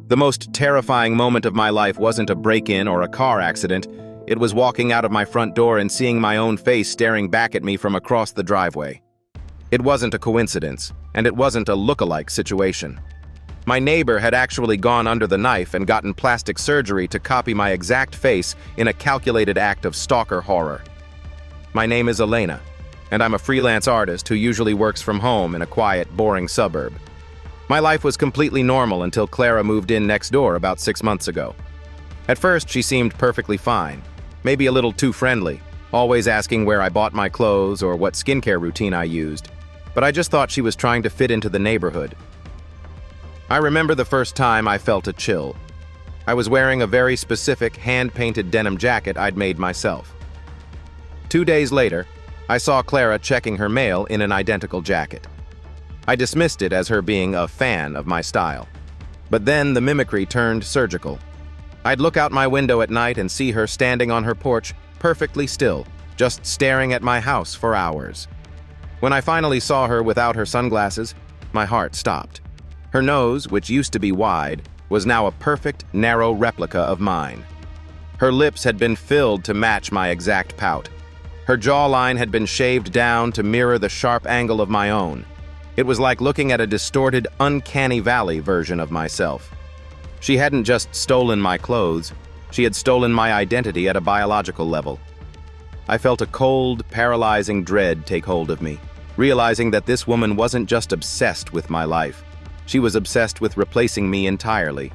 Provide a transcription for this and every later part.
The most terrifying moment of my life wasn't a break-in or a car accident. It was walking out of my front door and seeing my own face staring back at me from across the driveway. It wasn't a coincidence, and it wasn't a look-alike situation. My neighbor had actually gone under the knife and gotten plastic surgery to copy my exact face in a calculated act of stalker horror. My name is Elena, and I'm a freelance artist who usually works from home in a quiet, boring suburb. My life was completely normal until Clara moved in next door about 6 months ago. At first, she seemed perfectly fine, maybe a little too friendly, always asking where I bought my clothes or what skincare routine I used, but I just thought she was trying to fit into the neighborhood. I remember the first time I felt a chill. I was wearing a very specific hand-painted denim jacket I'd made myself. 2 days later, I saw Clara checking her mail in an identical jacket. I dismissed it as her being a fan of my style. But then the mimicry turned surgical. I'd look out my window at night and see her standing on her porch, perfectly still, just staring at my house for hours. When I finally saw her without her sunglasses, my heart stopped. Her nose, which used to be wide, was now a perfect, narrow replica of mine. Her lips had been filled to match my exact pout. Her jawline had been shaved down to mirror the sharp angle of my own. It was like looking at a distorted, uncanny valley version of myself. She hadn't just stolen my clothes, she had stolen my identity at a biological level. I felt a cold, paralyzing dread take hold of me, realizing that this woman wasn't just obsessed with my life. She was obsessed with replacing me entirely.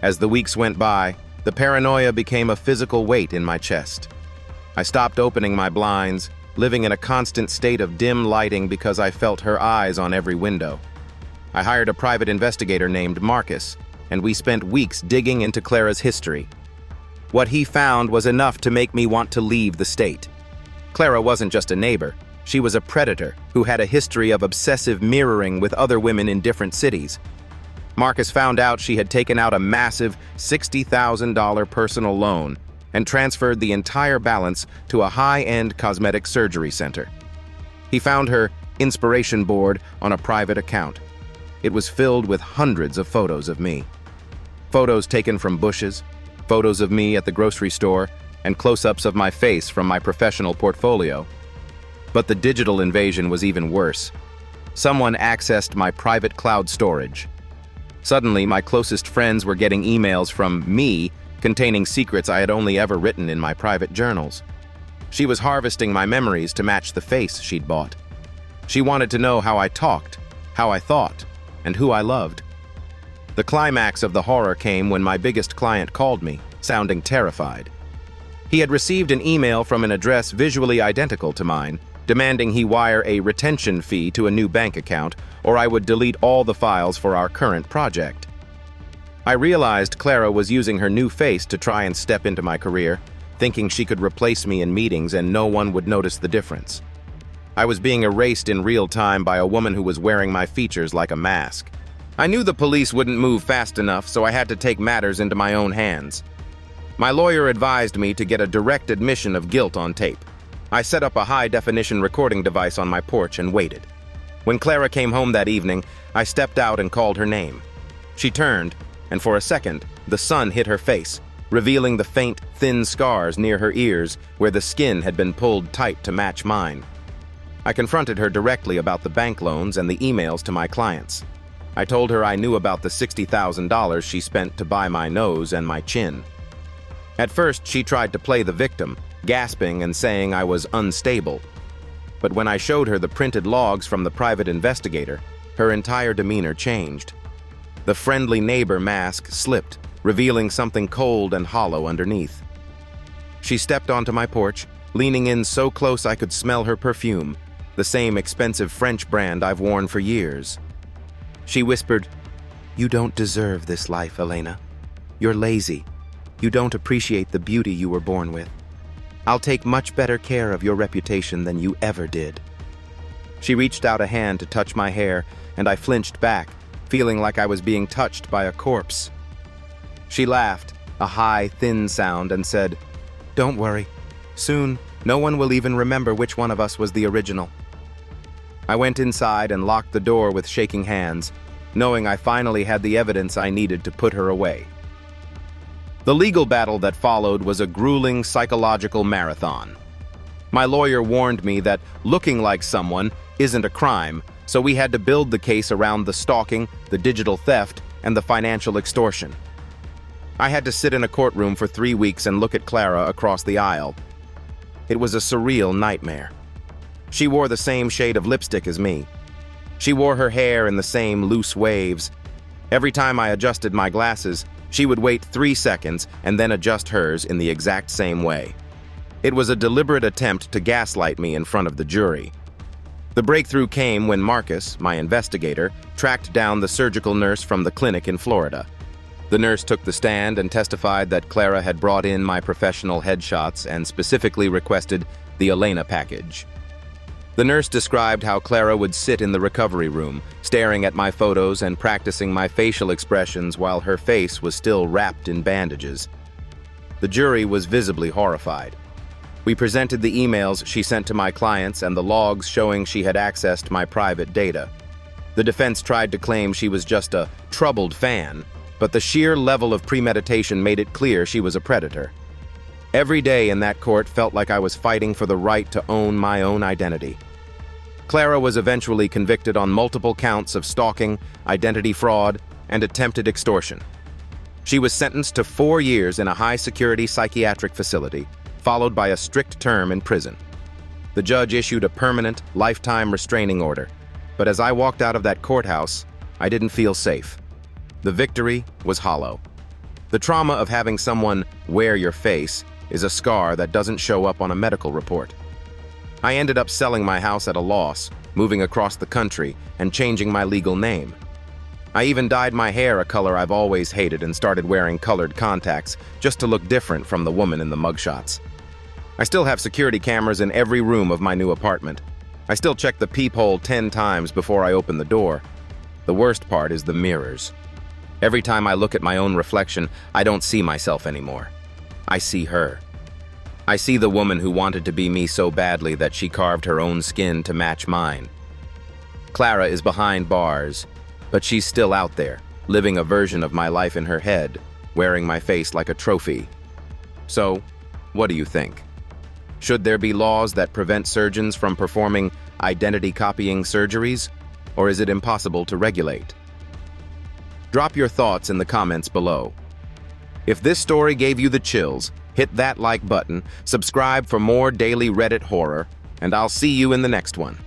As the weeks went by, the paranoia became a physical weight in my chest. I stopped opening my blinds, living in a constant state of dim lighting because I felt her eyes on every window. I hired a private investigator named Marcus, and we spent weeks digging into Clara's history. What he found was enough to make me want to leave the state. Clara wasn't just a neighbor. She was a predator who had a history of obsessive mirroring with other women in different cities. Marcus found out she had taken out a massive $60,000 personal loan and transferred the entire balance to a high-end cosmetic surgery center. He found her inspiration board on a private account. It was filled with hundreds of photos of me. Photos taken from bushes, photos of me at the grocery store, and close-ups of my face from my professional portfolio. But the digital invasion was even worse. Someone accessed my private cloud storage. Suddenly, my closest friends were getting emails from me containing secrets I had only ever written in my private journals. She was harvesting my memories to match the face she'd bought. She wanted to know how I talked, how I thought, and who I loved. The climax of the horror came when my biggest client called me, sounding terrified. He had received an email from an address visually identical to mine, demanding he wire a retention fee to a new bank account, or I would delete all the files for our current project. I realized Clara was using her new face to try and step into my career, thinking she could replace me in meetings and no one would notice the difference. I was being erased in real time by a woman who was wearing my features like a mask. I knew the police wouldn't move fast enough, so I had to take matters into my own hands. My lawyer advised me to get a direct admission of guilt on tape. I set up a high-definition recording device on my porch and waited. When Clara came home that evening, I stepped out and called her name. She turned, and for a second, the sun hit her face, revealing the faint, thin scars near her ears where the skin had been pulled tight to match mine. I confronted her directly about the bank loans and the emails to my clients. I told her I knew about the $60,000 she spent to buy my nose and my chin. At first, she tried to play the victim, gasping and saying I was unstable. But when I showed her the printed logs from the private investigator, her entire demeanor changed. The friendly neighbor mask slipped, revealing something cold and hollow underneath. She stepped onto my porch, leaning in so close I could smell her perfume, the same expensive French brand I've worn for years. She whispered, "You don't deserve this life, Elena. You're lazy. You don't appreciate the beauty you were born with. I'll take much better care of your reputation than you ever did." She reached out a hand to touch my hair, and I flinched back, feeling like I was being touched by a corpse. She laughed, a high, thin sound, and said, "Don't worry. Soon, no one will even remember which one of us was the original." I went inside and locked the door with shaking hands. knowing I finally had the evidence I needed to put her away. The legal battle that followed was a grueling psychological marathon. My lawyer warned me that looking like someone isn't a crime, so we had to build the case around the stalking, the digital theft, and the financial extortion. I had to sit in a courtroom for 3 weeks and look at Clara across the aisle. It was a surreal nightmare. She wore the same shade of lipstick as me. She wore her hair in the same loose waves. Every time I adjusted my glasses, she would wait 3 seconds and then adjust hers in the exact same way. It was a deliberate attempt to gaslight me in front of the jury. The breakthrough came when Marcus, my investigator, tracked down the surgical nurse from the clinic in Florida. The nurse took the stand and testified that Clara had brought in my professional headshots and specifically requested the Elena package. The nurse described how Clara would sit in the recovery room, staring at my photos and practicing my facial expressions while her face was still wrapped in bandages. The jury was visibly horrified. We presented the emails she sent to my clients and the logs showing she had accessed my private data. The defense tried to claim she was just a troubled fan, but the sheer level of premeditation made it clear she was a predator. Every day in that court felt like I was fighting for the right to own my own identity. Clara was eventually convicted on multiple counts of stalking, identity fraud, and attempted extortion. She was sentenced to 4 years in a high-security psychiatric facility, followed by a strict term in prison. The judge issued a permanent, lifetime restraining order, but as I walked out of that courthouse, I didn't feel safe. The victory was hollow. The trauma of having someone wear your face is a scar that doesn't show up on a medical report. I ended up selling my house at a loss, moving across the country, and changing my legal name. I even dyed my hair a color I've always hated and started wearing colored contacts just to look different from the woman in the mugshots. I still have security cameras in every room of my new apartment. I still check the peephole 10 times before I open the door. The worst part is the mirrors. Every time I look at my own reflection, I don't see myself anymore. I see her. I see the woman who wanted to be me so badly that she carved her own skin to match mine. Clara is behind bars, but she's still out there, living a version of my life in her head, wearing my face like a trophy. So, what do you think? Should there be laws that prevent surgeons from performing identity-copying surgeries, or is it impossible to regulate? Drop your thoughts in the comments below. If this story gave you the chills, hit that like button, subscribe for more daily Reddit horror, and I'll see you in the next one.